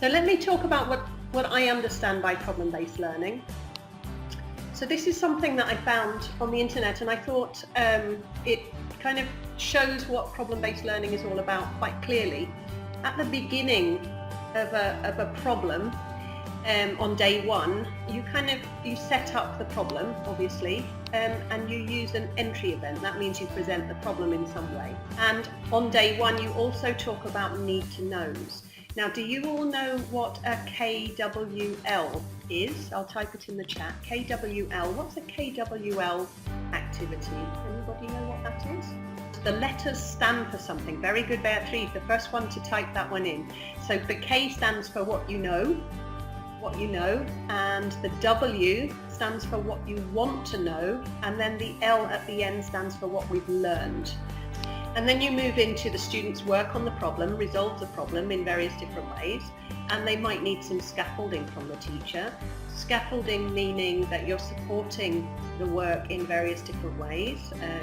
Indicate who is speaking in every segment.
Speaker 1: So let me talk about what I understand by problem-based learning. So this is something that I found on the internet, and I thought it kind of shows what problem-based learning is all about quite clearly. At the beginning of a problem, on day one, you set up the problem, obviously, and you use an entry event. That means you present the problem in some way. And on day one, you also talk about need to knows. Now, do you all know what a KWL is? I'll type it in the chat. KWL. What's a KWL activity? Anybody know what that is? The letters stand for something. Very good, Beatrice. The first one to type that one in. So the K stands for what you know, and the W stands for what you want to know, and then the L at the end stands for what we've learned. And then you move into the students' work on the problem, resolve the problem in various different ways, and they might need some scaffolding from the teacher. Scaffolding meaning that you're supporting the work in various different ways,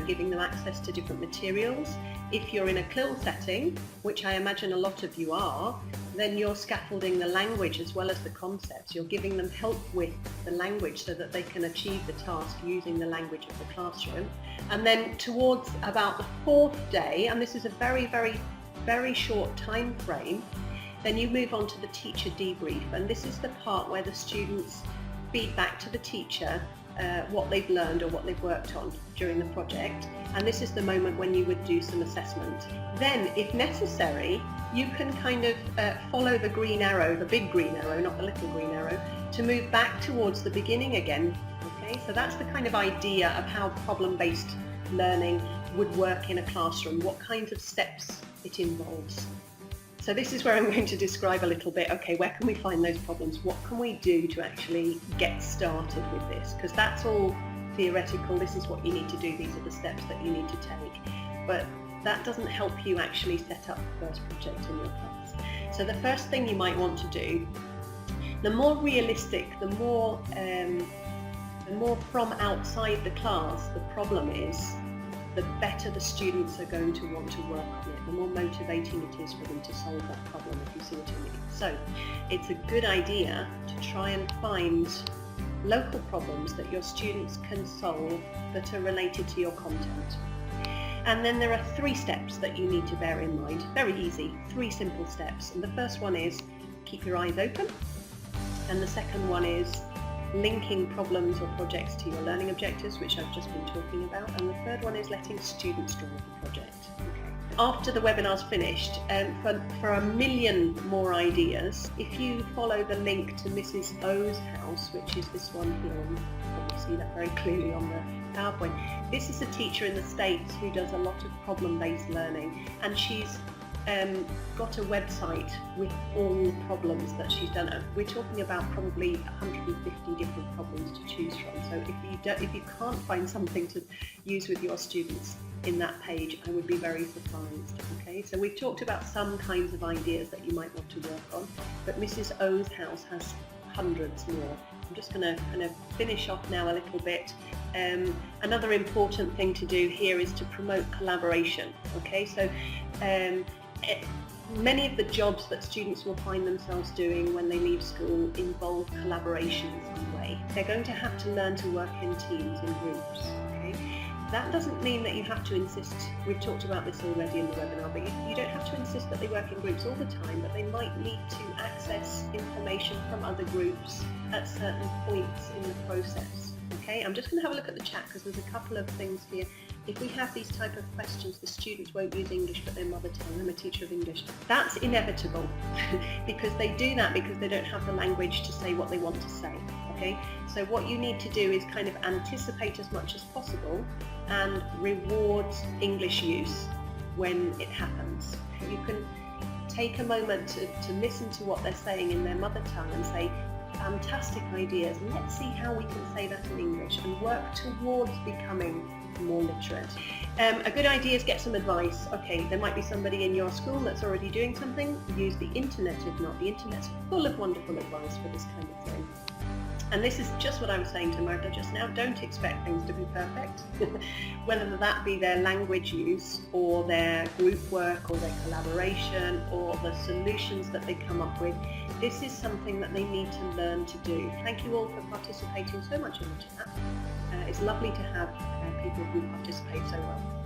Speaker 1: giving them access to different materials. If you're in a CLIL setting, which I imagine a lot of you are, then you're scaffolding the language as well as the concepts. You're giving them help with the language so that they can achieve the task using the language of the classroom. And then towards about the fourth day, and this is a very, very, very short time frame, then you move on to the teacher debrief. And this is the part where the students feed back to the teacher what they've learned or what they've worked on during the project. And this is the moment when you would do some assessment. Then, if necessary, you can kind of follow the green arrow, the big green arrow, not the little green arrow, to move back towards the beginning again. Okay, so that's the kind of idea of how problem-based learning would work in a classroom, what kinds of steps it involves. So this is where I'm going to describe a little bit, okay, where can we find those problems? What can we do to actually get started with this? Because that's all theoretical, this is what you need to do, these are the steps that you need to take. But that doesn't help you actually set up the first project in your class. So the first thing you might want to do, the more realistic, the more from outside the class the problem is, the better the students are going to want to work on it, the more motivating it is for them to solve that problem, if you see what I mean. So it's a good idea to try and find local problems that your students can solve that are related to your content. And then there are 3 steps that you need to bear in mind. Very easy, 3 simple steps. And the first one is keep your eyes open. And the second one is linking problems or projects to your learning objectives, which I've just been talking about. And the third one is letting students drive the project. Okay. After the webinar's finished, for a million more ideas, if you follow the link to Mrs. O's house, which is this one here, and you can probably see that very clearly on the PowerPoint. This is a teacher in the States who does a lot of problem-based learning, and she's got a website with all the problems that she's done. We're talking about probably 150 different problems to choose from. So if you can't find something to use with your students in that page, I would be very surprised. Okay, so we've talked about some kinds of ideas that you might want to work on, but Mrs. O's house has hundreds more. I'm just going to kind of finish off now a little bit. Another important thing to do here is to promote collaboration. Okay, so many of the jobs that students will find themselves doing when they leave school involve collaboration in some way. They're going to have to learn to work in teams, in groups. Okay, that doesn't mean that you have to insist. We've talked about this already in the webinar, but you don't have to insist that they work in groups all the time, but they might need to access information from other groups at certain points in the process. Okay, I'm just going to have a look at the chat because there's a couple of things here. If we have these type of questions, the students won't use English but their mother tongue. I'm a teacher of English. That's inevitable because they do that because they don't have the language to say what they want to say. Okay, so what you need to do is kind of anticipate as much as possible and reward English use when it happens. You can take a moment to listen to what they're saying in their mother tongue and say, fantastic ideas, and let's see how we can say that in English and work towards becoming more literate. A good idea is get some advice. Okay, there might be somebody in your school that's already doing something. Use the internet if not. The internet's full of wonderful advice for this kind of thing. And this is just what I was saying to Martha just now. Don't expect things to be perfect, whether that be their language use or their group work or their collaboration or the solutions that they come up with. This is something that they need to learn to do. Thank you all for participating so much in the chat. It's lovely to have people who participate so well.